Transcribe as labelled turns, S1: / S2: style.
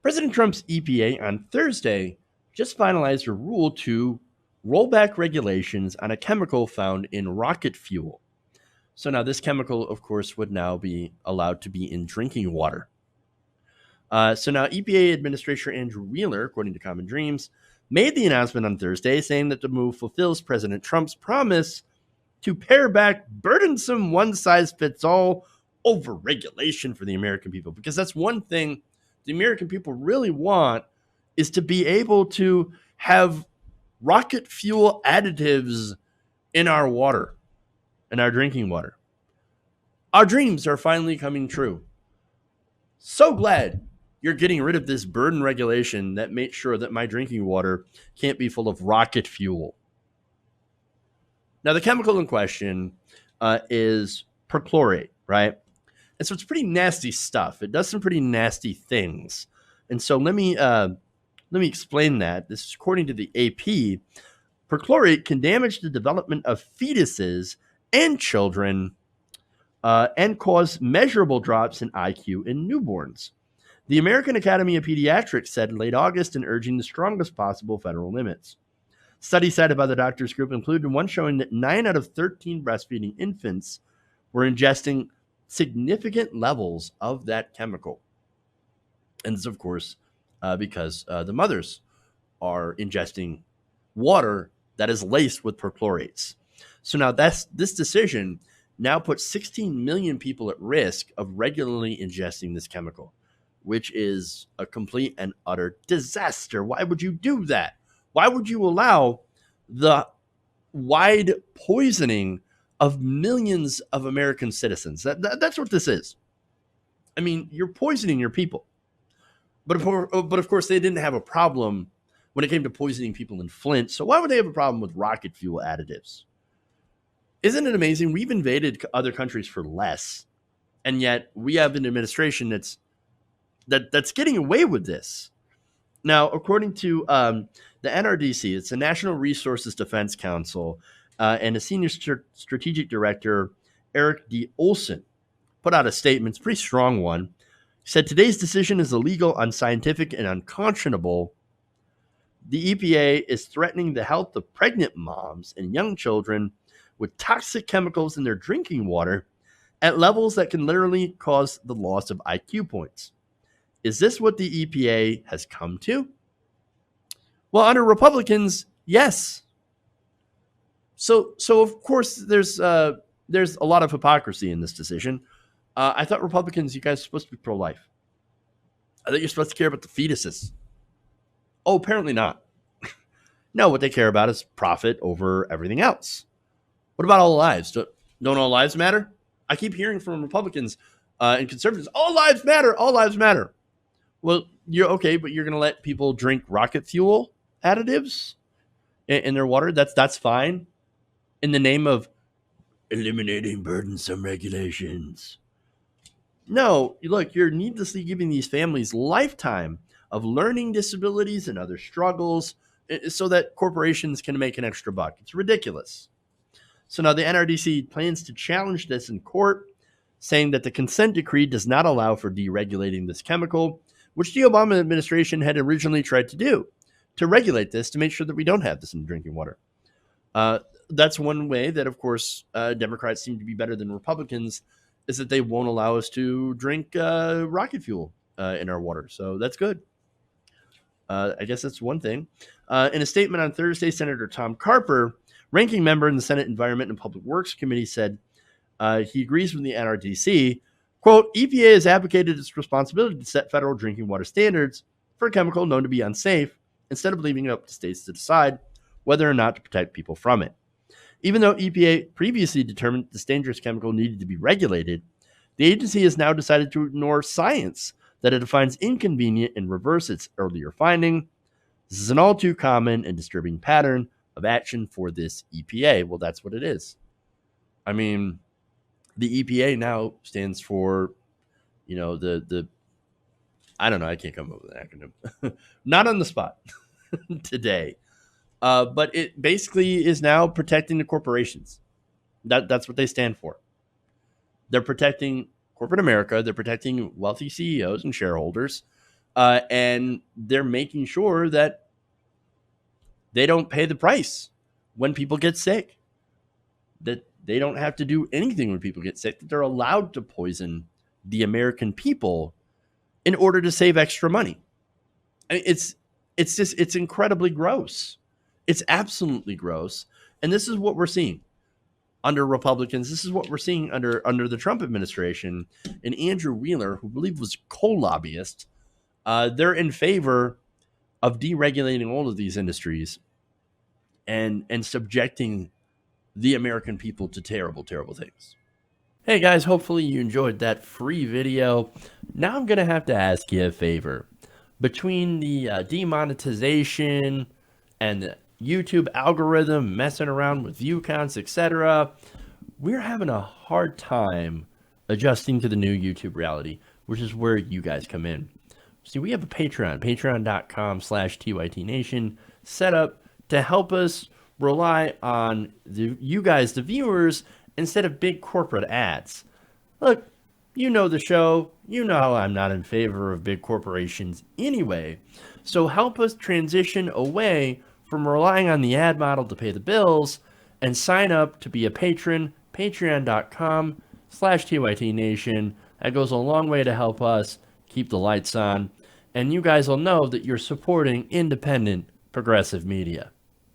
S1: President Trump's EPA on Thursday just finalized a rule to roll back regulations on a chemical found in rocket fuel. So now this chemical, of course, would now be allowed to be in drinking water. So now EPA Administrator Andrew Wheeler, according to Common Dreams, made the announcement on Thursday saying that the move fulfills President Trump's promise to pare back burdensome one-size-fits-all over-regulation for the American people. Because that's one thing the American people really want, is to be able to have rocket fuel additives in our water, in our drinking water. Our dreams are finally coming true. So glad you're getting rid of this burden regulation that made sure that my drinking water can't be full of rocket fuel. Now, the chemical in question is perchlorate, right? And so it's pretty nasty stuff. It does some pretty nasty things. And so let me explain that. This is according to the AP. Perchlorate can damage the development of fetuses and children and cause measurable drops in IQ in newborns. The American Academy of Pediatrics said in late August in urging the strongest possible federal limits. Studies cited by the doctors group included one showing that 9 out of 13 breastfeeding infants were ingesting significant levels of that chemical. And this, of course, because the mothers are ingesting water that is laced with perchlorates. So now this decision now puts 16 million people at risk of regularly ingesting this chemical, which is a complete and utter disaster. Why would you do that? Why would you allow the wide poisoning of millions of American citizens? That's what this is. I mean, you're poisoning your people. But of course, they didn't have a problem when it came to poisoning people in Flint. So why would they have a problem with rocket fuel additives? Isn't it amazing? We've invaded other countries for less, and yet we have an administration that's getting away with this. Now, according to the NRDC, it's the National Resources Defense Council, and a senior strategic director, Eric D. Olson, put out a statement, it's a pretty strong one. He said, today's decision is illegal, unscientific, and unconscionable. The EPA is threatening the health of pregnant moms and young children with toxic chemicals in their drinking water at levels that can literally cause the loss of IQ points. Is this what the EPA has come to? Well, under Republicans, yes. So of course, there's a lot of hypocrisy in this decision. I thought Republicans, you guys are supposed to be pro-life. I thought you're supposed to care about the fetuses. Oh, apparently not. No, what they care about is profit over everything else. What about all lives? Don't all lives matter? I keep hearing from Republicans and conservatives, all lives matter, all lives matter. Well, you're okay, but you're going to let people drink rocket fuel additives in their water? That's fine. In the name of eliminating burdensome regulations. No, look, you're needlessly giving these families lifetime of learning disabilities and other struggles so that corporations can make an extra buck. It's ridiculous. So now the NRDC plans to challenge this in court, saying that the consent decree does not allow for deregulating this chemical, which the Obama administration had originally tried to do, to regulate this, to make sure that we don't have this in drinking water. That's one way that, of course, Democrats seem to be better than Republicans, is that they won't allow us to drink rocket fuel in our water. So that's good. I guess that's one thing. In a statement on Thursday, Senator Tom Carper, ranking member in the Senate Environment and Public Works Committee, said he agrees with the NRDC. Quote, EPA has advocated its responsibility to set federal drinking water standards for a chemical known to be unsafe instead of leaving it up to states to decide whether or not to protect people from it. Even though EPA previously determined this dangerous chemical needed to be regulated, the agency has now decided to ignore science that it defines inconvenient and reverse its earlier finding. This is an all too common and disturbing pattern of action for this EPA. Well, that's what it is. I mean, the EPA now stands for, the I don't know, I can't come up with an acronym. Not on the spot today. But it basically is now protecting the corporations. That's what they stand for. They're protecting corporate America. They're protecting wealthy CEOs and shareholders and they're making sure that they don't pay the price when people get sick, that they don't have to do anything when people get sick, that they're allowed to poison the American people in order to save extra money. I mean, it's incredibly gross. It's absolutely gross. And this is what we're seeing under Republicans. This is what we're seeing under the Trump administration. And Andrew Wheeler, who I believe was co-lobbyist, they're in favor of deregulating all of these industries and subjecting the American people to terrible, terrible things. Hey guys, hopefully you enjoyed that free video. Now I'm going to have to ask you a favor. Between the demonetization and the YouTube algorithm messing around with view counts, etc., we're having a hard time adjusting to the new YouTube reality, which is where you guys come in. See, we have a Patreon, patreon.com/TYTNation, set up to help us rely on you guys, the viewers, instead of big corporate ads. Look, you know the show. You know how I'm not in favor of big corporations anyway. So help us transition away from relying on the ad model to pay the bills and sign up to be a patron, patreon.com/TYTNation. That goes a long way to help us keep the lights on. And you guys will know that you're supporting independent, progressive media.